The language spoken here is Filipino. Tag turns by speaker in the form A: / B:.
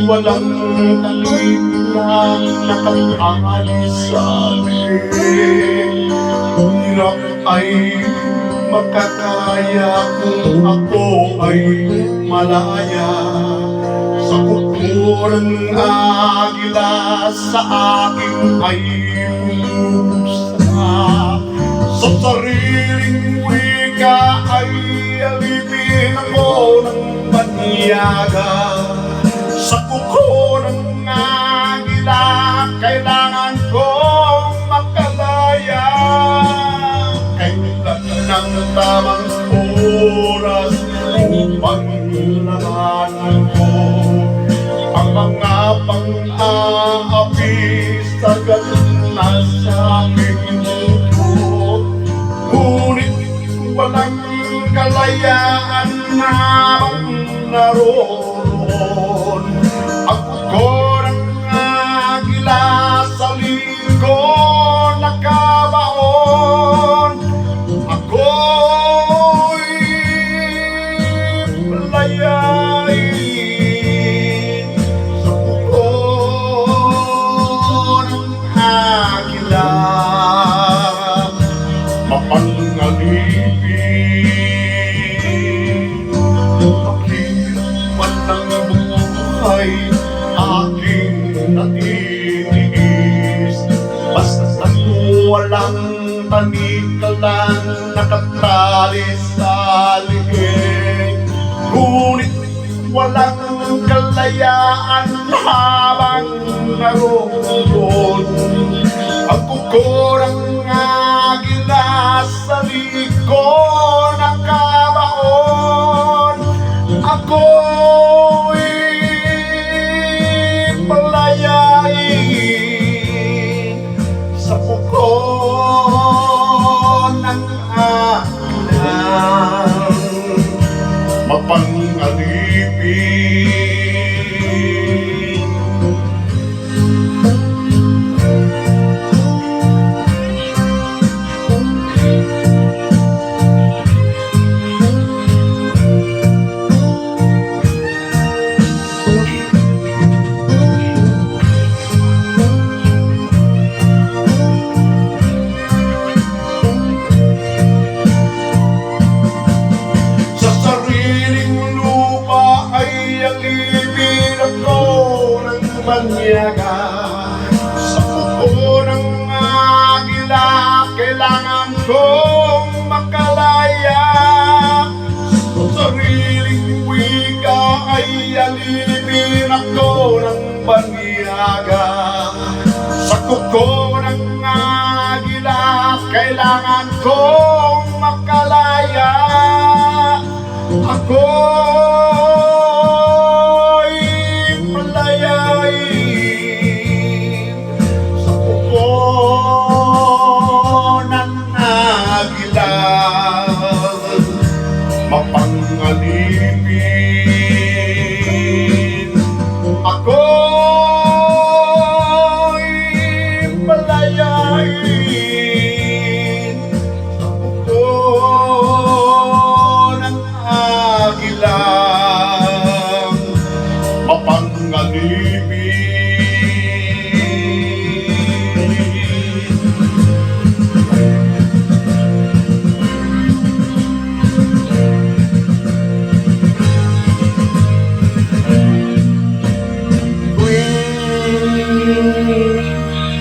A: Walang talim lang nakataalis sa amin. Hirap ay makakaya kung ako ay malaya sa kuko ng agila sa aking ay pusa. Sa sariling wika ay alipin ako ng banyaga. Sa kuko ng agila, kailangan kong makalaya. Kailan ng tamang oras upang labanan ko ang mga pang-aapi sa na sa aking mundo. Ngunit walang kalayaan habang naroon. Ako ko ng agila sa linggo nakabaon. Ako'y palayain sa kuko ng agila. Mapangalipin maghirap ng buhay aking natitiis. Basta't walang panikalang nakatali sa liig. Ngunit walang kalayaan habang naroon. Ang kuko ng agila sa liko nakabaon. Ako'y palayain sa kuko ng agila. Mapangalipin banyaga. Sa kuko ng agila, kailangan kong makalaya. Sa sariling wika ay alipin ako ng banyaga. Sa kuko ng agila, kailangan kong makalaya. Ako mapangalipin